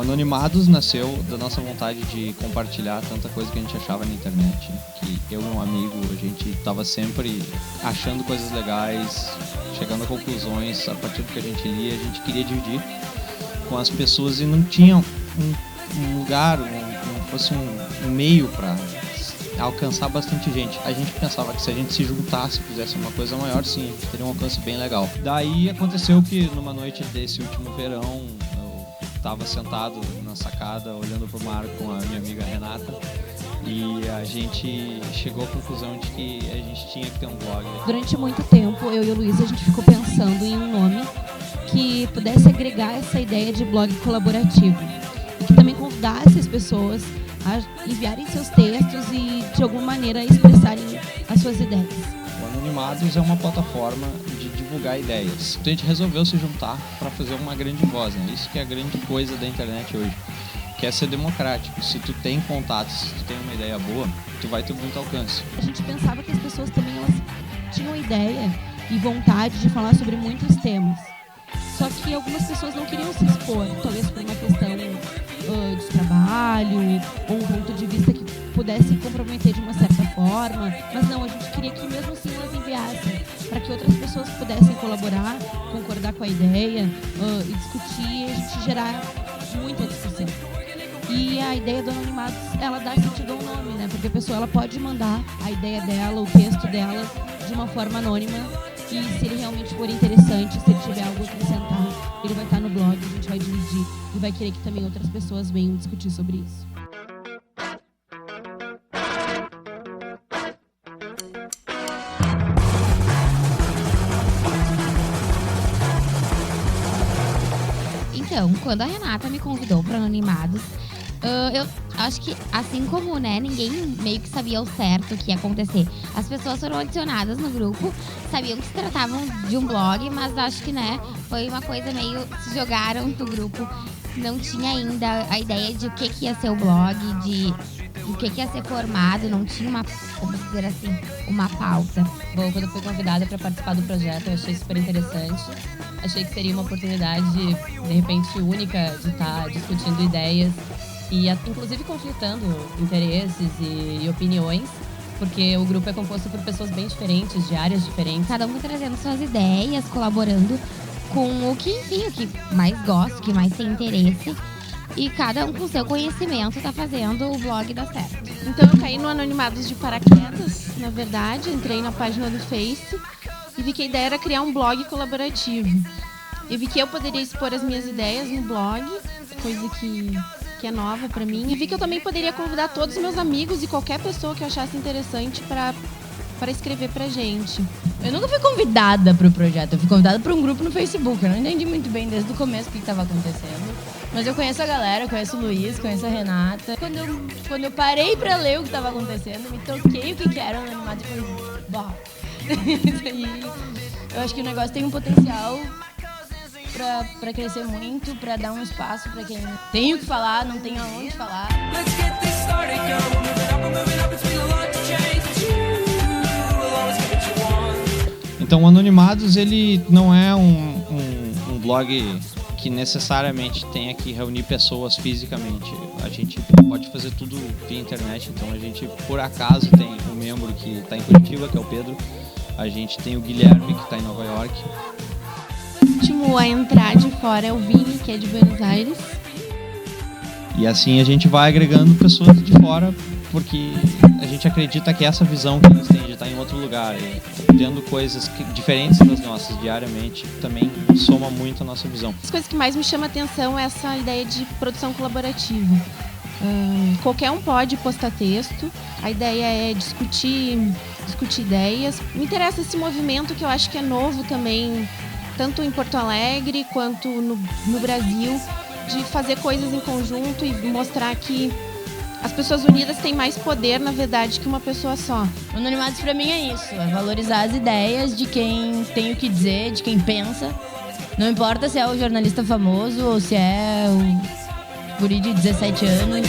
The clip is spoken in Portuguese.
Anonimados nasceu da nossa vontade de compartilhar tanta coisa que a gente achava na internet, que eu e um amigo, a gente estava sempre achando coisas legais, chegando a conclusões a partir do que a gente lia, a gente queria dividir com as pessoas e não tinha um lugar, não fosse um meio para alcançar bastante gente. A gente pensava que se a gente se juntasse, fizesse uma coisa maior, sim, a gente teria um alcance bem legal. Daí aconteceu que numa noite desse último verão, estava sentado na sacada olhando para o mar com a minha amiga Renata e a gente chegou à conclusão de que a gente tinha que ter um blog. Durante muito tempo, eu e o Luiz, a gente ficou pensando em um nome que pudesse agregar essa ideia de blog colaborativo e que também convidasse as pessoas a enviarem seus textos e de alguma maneira expressarem as suas ideias. O Anonimados é uma plataforma de divulgar ideias. Então a gente resolveu se juntar para fazer uma grande voz, né? Isso que é a grande coisa da internet hoje, que é ser democrático. Se tu tem contatos, se tu tem uma ideia boa, tu vai ter muito alcance. A gente pensava que as pessoas também elas tinham ideia e vontade de falar sobre muitos temas. Só que algumas pessoas não queriam se expor, talvez por uma questão de trabalho ou um ponto de vista que pudesse comprometer de uma certa forma, mas não, a gente queria que mesmo assim elas enviassem para que outras pessoas pudessem colaborar, concordar com a ideia e discutir e a gente gerar muita discussão. E a ideia do Anonimados, ela dá sentido ao nome, né? Porque a pessoa ela pode mandar a ideia dela, o texto dela de uma forma anônima e se ele realmente for interessante, se ele tiver algo a acrescentar, ele vai estar no blog, a gente vai dividir e vai querer que também outras pessoas venham discutir sobre isso. Então, quando a Renata me convidou para Anonimados, eu acho que, assim como, né, ninguém meio que sabia ao certo o que ia acontecer. As pessoas foram adicionadas no grupo, sabiam que se tratavam de um blog, mas acho que, né, foi uma coisa meio... se jogaram no grupo. Não tinha ainda a ideia de o que ia ser o blog, de o que ia ser formado, não tinha uma, como dizer assim, uma pauta. Bom, quando eu fui convidada para participar do projeto, eu achei super interessante. Achei que seria uma oportunidade, de repente, única de estar discutindo ideias e, inclusive, conflitando interesses e opiniões, porque o grupo é composto por pessoas bem diferentes, de áreas diferentes. Cada um trazendo suas ideias, colaborando com o que, enfim, o que mais gosta, o que mais tem interesse. E cada um com seu conhecimento está fazendo o blog dar certo. Então eu caí no Anonimados de paraquedas, na verdade. Entrei na página do Face e vi que a ideia era criar um blog colaborativo. Eu vi que eu poderia expor as minhas ideias no blog, coisa que é nova para mim. E vi que eu também poderia convidar todos os meus amigos e qualquer pessoa que eu achasse interessante para escrever pra gente. Eu nunca fui convidada para o projeto, eu fui convidada para um grupo no Facebook. Eu não entendi muito bem desde o começo o que estava acontecendo. Mas eu conheço a galera, conheço o Luiz, conheço a Renata. Quando eu parei para ler o que estava acontecendo, me toquei o que era o Anonimados e falei, bah. Eu acho que o negócio tem um potencial para crescer muito, para dar um espaço para quem tem o que falar, não tem aonde falar. Então o Anonimados, ele não é um blog que necessariamente tenha que reunir pessoas fisicamente. A gente pode fazer tudo via internet, então a gente, por acaso, tem um membro que está em Curitiba, que é o Pedro. A gente tem o Guilherme, que está em Nova York. O último a entrar de fora é o Vini, que é de Buenos Aires. E assim a gente vai agregando pessoas de fora, porque a gente acredita que essa visão que eles têm de estar em outro lugar e tendo coisas diferentes das nossas diariamente também soma muito a nossa visão. As coisas que mais me chamam a atenção é essa ideia de produção colaborativa. Qualquer um pode postar texto, a ideia é discutir ideias. Me interessa esse movimento que eu acho que é novo também, tanto em Porto Alegre quanto no Brasil, de fazer coisas em conjunto e mostrar que as pessoas unidas têm mais poder, na verdade, que uma pessoa só. O Anonimados pra mim é isso, é valorizar as ideias de quem tem o que dizer, de quem pensa. Não importa se é o jornalista famoso ou se é o guri de 17 anos.